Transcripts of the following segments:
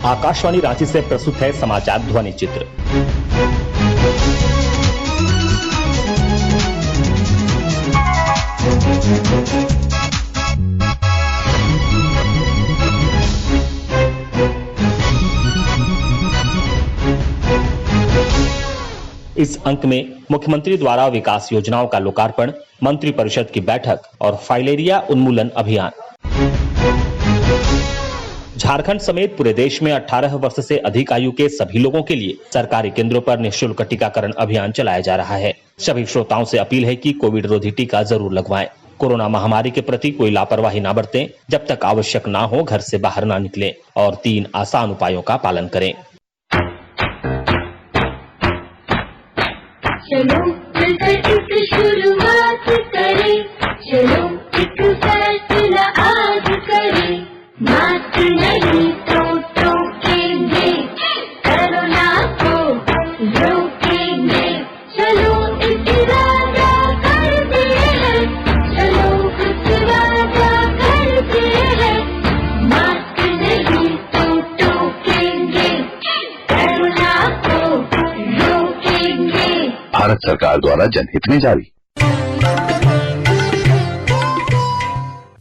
आकाशवाणी रांची से प्रस्तुत है समाचार ध्वनि चित्र। इस अंक में मुख्यमंत्री द्वारा विकास योजनाओं का लोकार्पण, मंत्रिपरिषद की बैठक और फाइलेरिया उन्मूलन अभियान। झारखंड समेत पूरे देश में 18 वर्ष से अधिक आयु के सभी लोगों के लिए सरकारी केंद्रों पर निःशुल्क टीकाकरण अभियान चलाया जा रहा है। सभी श्रोताओं से अपील है कि कोविड रोधी टीका जरूर लगवाएं। कोरोना महामारी के प्रति कोई लापरवाही ना बरतें। जब तक आवश्यक ना हो घर से बाहर ना निकलें और 3 आसान उपायों का पालन करें। चलो मिलकर एक शुरुआत करें, चलो एक फैसला आज करें, मास्क नहीं तो टोकेंगे, कोरोना को रोकेंगे, चलो एक इरादा करते हैं, चलो एक इरादा करते हैं, मास्क नहीं तो टोकेंगे, कोरोना को रोकेंगे। भारत सरकार द्वारा जनहित में जारी।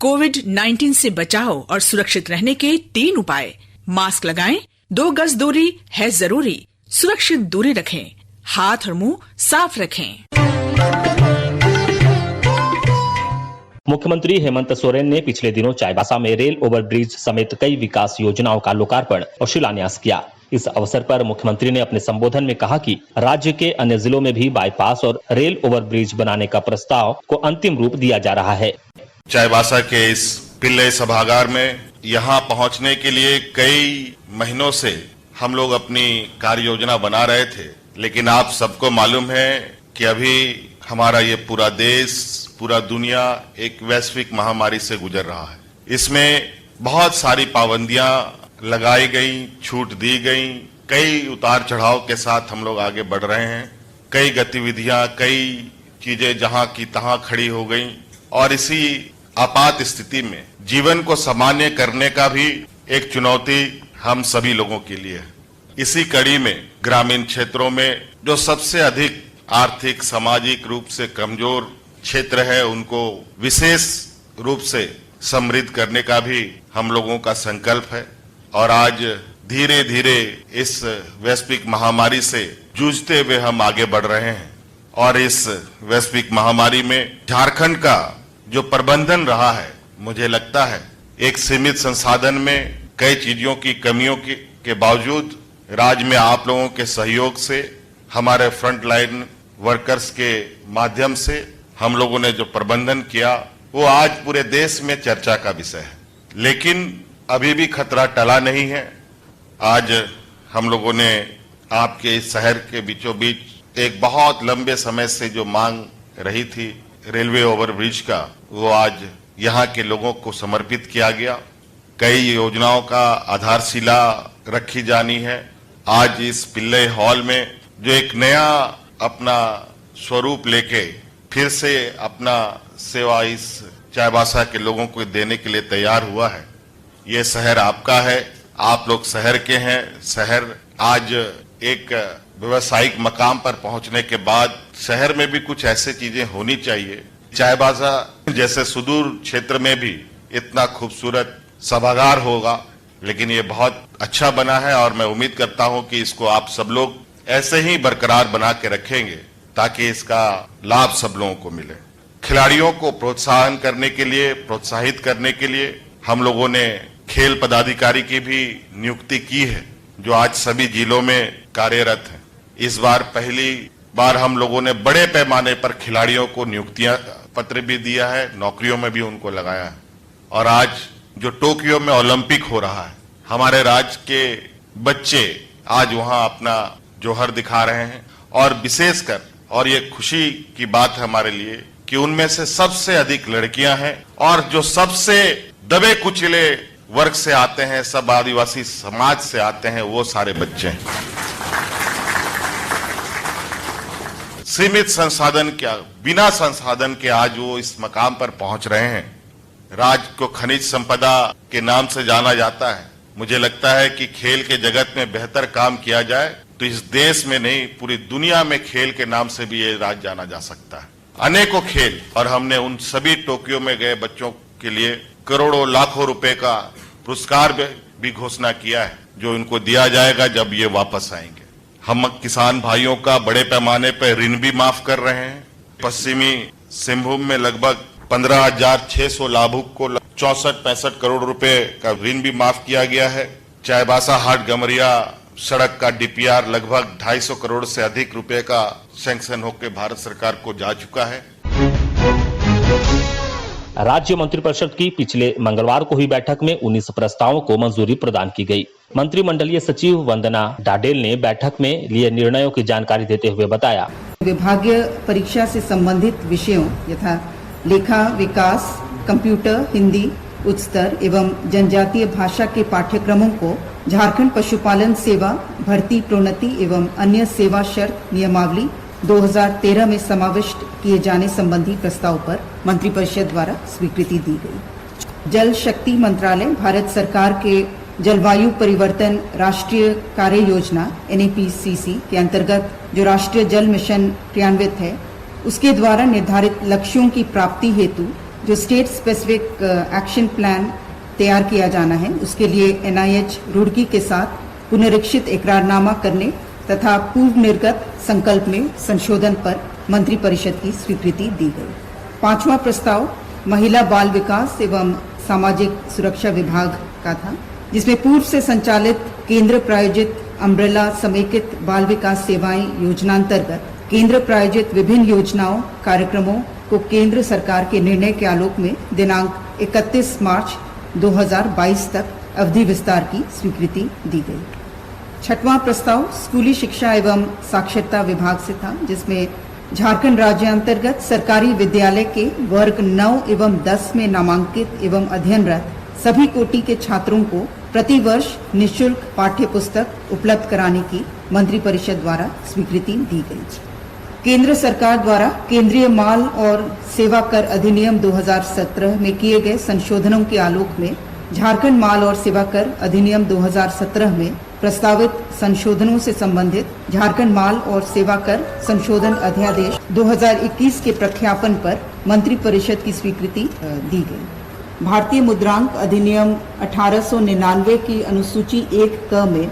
कोविड-19 से बचाव और सुरक्षित रहने के 3 उपाय। मास्क लगाएं, 2 गज दूरी है जरूरी, सुरक्षित दूरी रखें, हाथ और मुंह साफ रखें। मुख्यमंत्री हेमंत सोरेन ने पिछले दिनों चाईबासा में रेल ओवरब्रिज समेत कई विकास योजनाओं का लोकार्पण और शिलान्यास किया। इस अवसर पर मुख्यमंत्री ने अपने संबोधन में कहा कि राज्य के अन्य जिलों में भी बाईपास और रेल ओवरब्रिज बनाने का प्रस्ताव को अंतिम रूप दिया जा रहा है। चाईबासा के इस पिल्ले सभागार में यहाँ पहुँचने के लिए कई महीनों से हम लोग अपनी कार्य योजना बना रहे थे, लेकिन आप सबको मालूम है कि अभी हमारा ये पूरा देश, पूरा दुनिया एक वैश्विक महामारी से गुजर रहा है। इसमें बहुत सारी पाबंदियां लगाई गई, छूट दी गई, कई उतार चढ़ाव के साथ हम लोग आगे बढ़ रहे हैं। कई गतिविधियां, कई चीजें जहां की तहां खड़ी हो गई और इसी आपात स्थिति में जीवन को सामान्य करने का भी एक चुनौती हम सभी लोगों के लिए है। इसी कड़ी में ग्रामीण क्षेत्रों में जो सबसे अधिक आर्थिक, सामाजिक रूप से कमजोर क्षेत्र है, उनको विशेष रूप से समृद्ध करने का भी हम लोगों का संकल्प है। और आज धीरे धीरे इस वैश्विक महामारी से जूझते हुए हम आगे बढ़ रहे हैं और इस वैश्विक महामारी में झारखंड का जो प्रबंधन रहा है, मुझे लगता है एक सीमित संसाधन में कई चीजों की कमियों के बावजूद राज्य में आप लोगों के सहयोग से, हमारे फ्रंट लाइन वर्कर्स के माध्यम से हम लोगों ने जो प्रबंधन किया वो आज पूरे देश में चर्चा का विषय है। लेकिन अभी भी खतरा टला नहीं है। आज हम लोगों ने आपके इस शहर के बीचों बीच एक बहुत लंबे समय से जो मांग रही थी रेलवे ओवरब्रिज का, वो आज यहाँ के लोगों को समर्पित किया गया। कई योजनाओं का आधारशिला रखी जानी है। आज इस पिल्ले हॉल में जो एक नया अपना स्वरूप लेके फिर से अपना सेवा इस चाईबासा के लोगों को देने के लिए तैयार हुआ है। ये शहर आपका है, आप लोग शहर के हैं। शहर आज एक व्यवसायिक मकाम पर पहुंचने के बाद शहर में भी कुछ ऐसे चीजें होनी चाहिए। चाईबासा जैसे सुदूर क्षेत्र में भी इतना खूबसूरत सभागार होगा, लेकिन ये बहुत अच्छा बना है और मैं उम्मीद करता हूं कि इसको आप सब लोग ऐसे ही बरकरार बना के रखेंगे ताकि इसका लाभ सब लोगों को मिले। खिलाड़ियों को प्रोत्साहन करने के लिए, प्रोत्साहित करने के लिए हम लोगों ने खेल पदाधिकारी की भी नियुक्ति की है, जो आज सभी जिलों में कार्यरत हैं। इस बार पहली बार हम लोगों ने बड़े पैमाने पर खिलाड़ियों को नियुक्तियां पत्र भी दिया है, नौकरियों में भी उनको लगाया है। और आज जो टोक्यो में ओलंपिक हो रहा है, हमारे राज्य के बच्चे आज वहां अपना जौहर दिखा रहे हैं। और विशेषकर, और ये खुशी की बात है हमारे लिए, कि उनमें से सबसे अधिक लड़कियां हैं और जो सबसे दबे कुचले वर्ग से आते हैं, सब आदिवासी समाज से आते हैं, वो सारे बच्चे हैं। सीमित संसाधन क्या, बिना संसाधन के आज वो इस मकाम पर पहुंच रहे हैं। राज्य को खनिज संपदा के नाम से जाना जाता है। मुझे लगता है कि खेल के जगत में बेहतर काम किया जाए तो इस देश में नहीं पूरी दुनिया में खेल के नाम से भी ये राज्य जाना जा सकता है। अनेकों खेल, और हमने उन सभी टोक्यो में गए बच्चों के लिए करोड़ों लाखों रुपए का पुरस्कार भी घोषणा किया है, जो इनको दिया जाएगा जब ये वापस आएंगे। हम किसान भाइयों का बड़े पैमाने पर ऋण भी माफ कर रहे हैं। पश्चिमी सिंहभूम में लगभग 15,600 लाभुक को 64-65 करोड़ रुपए का ऋण भी माफ किया गया है। चाईबासा हाट गमरिया सड़क का डीपीआर लगभग 250 करोड़ से अधिक रुपए का सैंक्शन होकर भारत सरकार को जा चुका है। राज्य मंत्रिपरिषद की पिछले मंगलवार को हुई बैठक में 19 प्रस्तावों को मंजूरी प्रदान की गई। मंत्रिमंडलीय सचिव वंदना डाडेल ने बैठक में लिए निर्णयों की जानकारी देते हुए बताया, विभागीय परीक्षा से संबंधित विषयों यथा लेखा विकास, कंप्यूटर, हिंदी उच्च स्तर एवं जनजातीय भाषा के पाठ्यक्रमों को झारखंड पशुपालन सेवा भर्ती प्रोन्नति एवं अन्य सेवा शर्त नियमावली 2013 में समाविष्ट किए जाने संबंधी प्रस्ताव पर मंत्रिपरिषद द्वारा स्वीकृति दी गई। जल शक्ति मंत्रालय भारत सरकार के जलवायु परिवर्तन राष्ट्रीय कार्य योजना NEPCC के अंतर्गत जो राष्ट्रीय जल मिशन क्रियान्वित है, उसके द्वारा निर्धारित लक्ष्यों की प्राप्ति हेतु जो स्टेट स्पेसिफिक एक्शन प्लान तैयार किया जाना है, उसके लिए NIH रुड़की के साथ पुनरीक्षित इकरारनामा करने तथा पूर्व निर्गत संकल्प में संशोधन पर मंत्रिपरिषद की स्वीकृति दी गई। 5वां प्रस्ताव महिला बाल विकास एवं सामाजिक सुरक्षा विभाग का था, जिसमें पूर्व से संचालित केंद्र प्रायोजित अम्ब्रेला समेकित बाल विकास सेवाएं योजनांतर्गत केंद्र प्रायोजित विभिन्न योजनाओं कार्यक्रमों को केंद्र सरकार के निर्णय के आलोक में दिनांक 31 मार्च 2022 तक अवधि विस्तार की स्वीकृति दी गई। 6वां प्रस्ताव स्कूली शिक्षा एवं साक्षरता विभाग से था, जिसमें झारखंड राज्य अंतर्गत सरकारी विद्यालय के वर्ग 9 एवं 10 में नामांकित एवं अध्ययनरत सभी कोटि के छात्रों को प्रति वर्ष निःशुल्क पाठ्य पुस्तक उपलब्ध कराने की मंत्रिपरिषद द्वारा स्वीकृति दी गई। केंद्र सरकार द्वारा केंद्रीय माल और सेवा कर अधिनियम 2017 में किए गए संशोधनों के आलोक में झारखंड माल और सेवा कर अधिनियम 2017 में प्रस्तावित संशोधनों से संबंधित झारखंड माल और सेवा कर संशोधन अध्यादेश 2021 के प्रख्यापन पर मंत्रिपरिषद की स्वीकृति दी गई। भारतीय मुद्रांक अधिनियम 1899 की अनुसूची 1 क में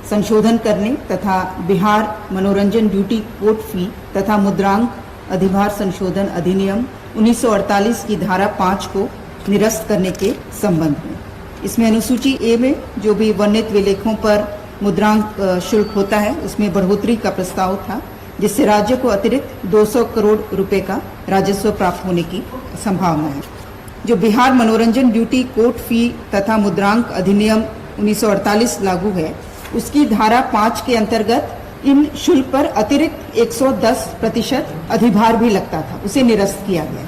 संशोधन करने तथा बिहार मनोरंजन ड्यूटी कोर्ट फी तथा मुद्रांक अधिभार संशोधन अधिनियम 1948 की धारा 5 को निरस्त करने के संबंध में। इसमें अनुसूची ए में जो भी वर्णित विलेखों पर मुद्रांक शुल्क होता है, उसमें बढ़ोतरी का प्रस्ताव था, जिससे राज्य को अतिरिक्त 200 करोड़ रुपए का राजस्व प्राप्त होने की संभावना है। जो बिहार मनोरंजन ड्यूटी कोर्ट फी तथा मुद्रांक अधिनियम 1948 लागू है, उसकी धारा 5 के अंतर्गत इन शुल्क पर अतिरिक्त 110% अधिभार भी लगता था, उसे निरस्त किया गया।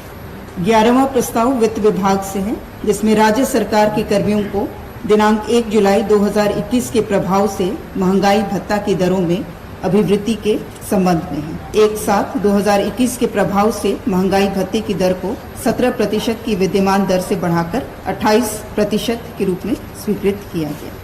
11वां प्रस्ताव वित्त विभाग से है, जिसमें राज्य सरकार के कर्मियों को दिनांक 1 जुलाई 2021 के प्रभाव से महंगाई भत्ता की दरों में अभिवृद्धि के संबंध में है। 1/7/2021 के प्रभाव से महंगाई भत्ते की दर को 17% की विद्यमान दर से बढ़ाकर 28% के रूप में स्वीकृत किया गया।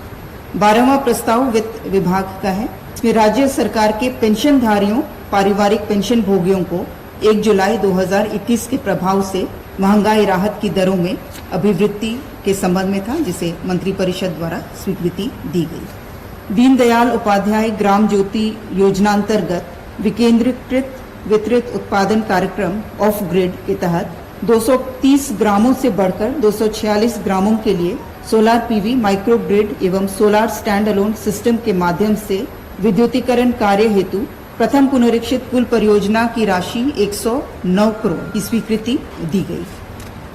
12वां प्रस्ताव वित्त विभाग का है, इसमें राज्य सरकार के पेंशनधारियों पारिवारिक पेंशन भोगियों को 1 जुलाई 2021 के प्रभाव से महंगाई राहत की दरों में अभिवृद्धि के संबंध में था, जिसे मंत्रिपरिषद द्वारा स्वीकृति दी गई। दीनदयाल उपाध्याय ग्राम ज्योति योजना अंतर्गत विकेंद्रीकृत वितरित उत्पादन कार्यक्रम ऑफ ग्रिड के तहत 230 ग्रामों से बढ़कर 246 ग्रामों के लिए सोलार पीवी माइक्रो ग्रिड एवं सोलार स्टैंड अलोन सिस्टम के माध्यम से विद्युतीकरण कार्य हेतु प्रथम पुनरीक्षित कुल परियोजना की राशि 109 करोड़ की स्वीकृति दी गई।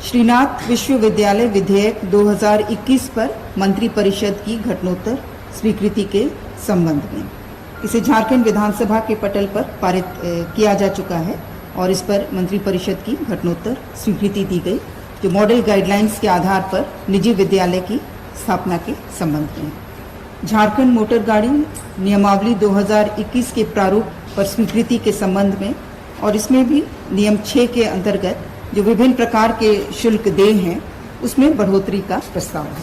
श्रीनाथ विश्वविद्यालय विधेयक 2021 पर मंत्रिपरिषद की घटनोत्तर स्वीकृति के संबंध में इसे झारखंड विधानसभा के पटल पर पारित किया जा चुका है और इस पर मंत्रिपरिषद की घटनोत्तर स्वीकृति दी गई, जो मॉडल गाइडलाइंस के आधार पर निजी विद्यालय की स्थापना के संबंध में। झारखंड मोटर गाड़ी नियमावली 2021 के प्रारूप पर स्वीकृति के संबंध में और इसमें भी नियम 6 के अंतर्गत जो विभिन्न प्रकार के शुल्क देय हैं, उसमें बढ़ोतरी का प्रस्ताव है।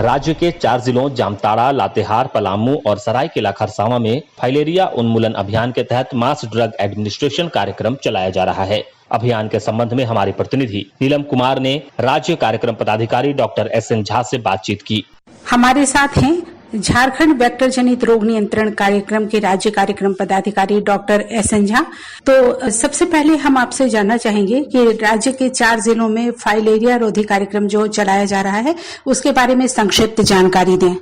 राज्य के 4 जिलों जामताड़ा, लातेहार, पलामू और सरायकेला खरसावां में फाइलेरिया उन्मूलन अभियान के तहत मास ड्रग एडमिनिस्ट्रेशन कार्यक्रम चलाया जा रहा है। अभियान के संबंध में हमारे प्रतिनिधि नीलम कुमार ने राज्य कार्यक्रम पदाधिकारी डॉक्टर SN झा से बातचीत की। हमारे साथ हैं झारखंड वेक्टर जनित रोग नियंत्रण कार्यक्रम के राज्य कार्यक्रम पदाधिकारी डॉक्टर SN झा। तो सबसे पहले हम आपसे जानना चाहेंगे कि राज्य के 4 जिलों में फाइलेरिया रोधी कार्यक्रम जो चलाया जा रहा है उसके बारे में संक्षिप्त जानकारी दें।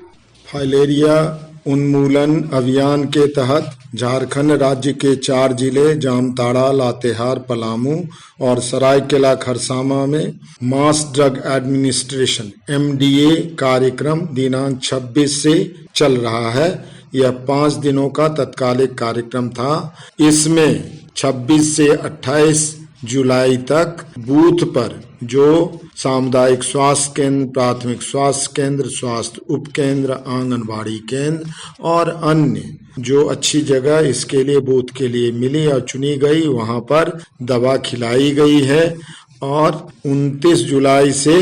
फाइलेरिया उन्मूलन अभियान के तहत झारखंड राज्य के 4 जिले जामताड़ा, लातेहार, पलामू और सरायकेला खरसावां में मास ड्रग एडमिनिस्ट्रेशन MDA कार्यक्रम दिनांक 26 से चल रहा है। यह 5 दिनों का तत्कालिक कार्यक्रम था। इसमें 26 से 28 जुलाई तक बूथ पर जो सामुदायिक स्वास्थ्य केंद्र, प्राथमिक स्वास्थ्य केंद्र, स्वास्थ्य उपकेंद्र, आंगनबाड़ी केंद्र और अन्य जो अच्छी जगह इसके लिए बूथ के लिए मिली और चुनी गई वहां पर दवा खिलाई गई है और 29 जुलाई से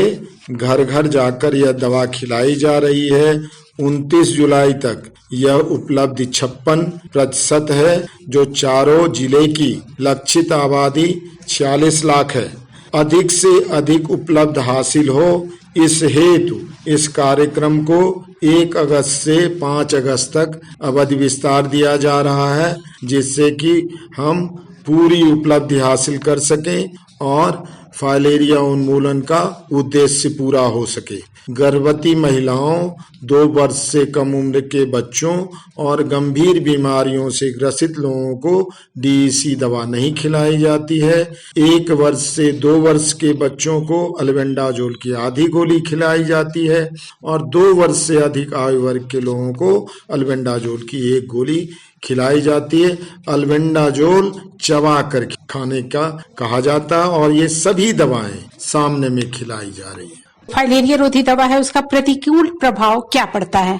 घर घर जाकर यह दवा खिलाई जा रही है। 29 जुलाई तक यह उपलब्धि 56% है, जो चारों जिले की लक्षित आबादी 46 लाख है। अधिक से अधिक उपलब्ध हासिल हो, इस हेतु इस कार्यक्रम को 1 अगस्त से 5 अगस्त तक अवधि विस्तार दिया जा रहा है, जिससे कि हम पूरी उपलब्धि हासिल कर सकें और फाइलेरिया उन्मूलन का उद्देश्य पूरा हो सके। गर्भवती महिलाओं, 2 वर्ष से कम उम्र के बच्चों और गंभीर बीमारियों से ग्रसित लोगों को DEC दवा नहीं खिलाई जाती है। 1 वर्ष से 2 वर्ष के बच्चों को अल्बेंडाजोल की आधी गोली खिलाई जाती है और 2 वर्ष से अधिक आयु वर्ग के लोगों को अल्बेंडाजोल की 1 गोली खिलाई जाती है। अल्बेंडाजोल चबा कर खाने का कहा जाता है और ये सभी दवाएं सामने में खिलाई जा रही है। फाइलेरिया रोधी दवा है, उसका प्रतिकूल प्रभाव क्या पड़ता है?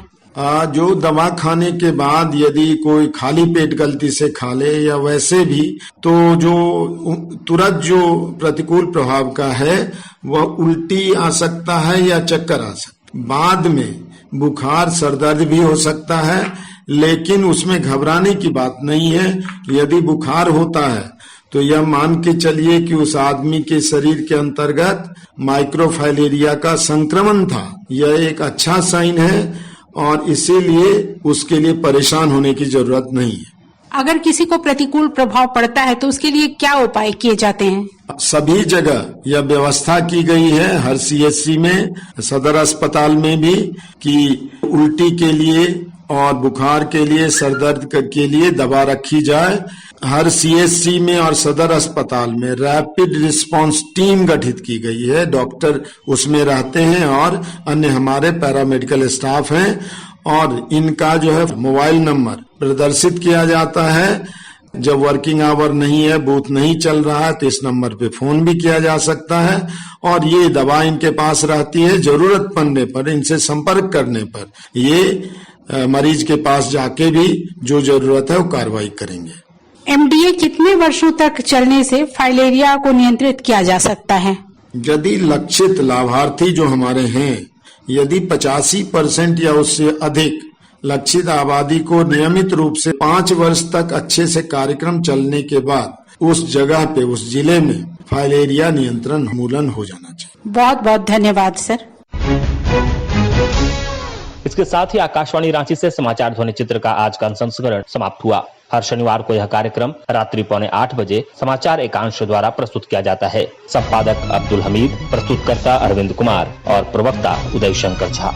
जो दवा खाने के बाद यदि कोई खाली पेट गलती से खा ले या वैसे भी, तो जो तुरंत जो प्रतिकूल प्रभाव का है वह उल्टी आ सकता है या चक्कर आ सकता है। बाद में बुखार, सरदर्द भी हो सकता है, लेकिन उसमें घबराने की बात नहीं है। यदि बुखार होता है तो यह मान के चलिए कि उस आदमी के शरीर के अंतर्गत माइक्रोफाइलेरिया का संक्रमण था। यह एक अच्छा साइन है और इसीलिए उसके लिए परेशान होने की जरूरत नहीं है। अगर किसी को प्रतिकूल प्रभाव पड़ता है तो उसके लिए क्या उपाय किए जाते हैं? सभी जगह यह व्यवस्था की गई है, हर CHC में, सदर अस्पताल में भी, कि उल्टी के लिए और बुखार के लिए, सरदर्द के लिए दवा रखी जाए। हर CHC में और सदर अस्पताल में रैपिड रिस्पांस टीम गठित की गई है। डॉक्टर उसमें रहते हैं और अन्य हमारे पैरामेडिकल स्टाफ हैं और इनका जो है मोबाइल नंबर प्रदर्शित किया जाता है। जब वर्किंग आवर नहीं है, बूथ नहीं चल रहा है, तो इस नंबर पे फोन भी किया जा सकता है और ये दवा इनके पास रहती है। जरूरत पड़ने पर, इनसे संपर्क करने पर ये मरीज के पास जाके भी जो जरूरत है वो कार्रवाई करेंगे। MDA कितने वर्षों तक चलने से फाइलेरिया को नियंत्रित किया जा सकता है? यदि लक्षित लाभार्थी जो हमारे हैं, यदि 85% या उससे अधिक लक्षित आबादी को नियमित रूप से 5 वर्ष तक अच्छे से कार्यक्रम चलने के बाद उस जगह पे, उस जिले में फाइलेरिया नियंत्रण उन्मूलन हो जाना चाहिए। बहुत बहुत धन्यवाद सर। इसके साथ ही आकाशवाणी रांची से समाचार ध्वनि चित्र का आज का संस्करण समाप्त हुआ। हर शनिवार को यह कार्यक्रम रात्रि 8:15 बजे समाचार एकांश द्वारा प्रस्तुत किया जाता है। संपादक अब्दुल हमीद, प्रस्तुतकर्ता अरविंद कुमार और प्रवक्ता उदय शंकर झा।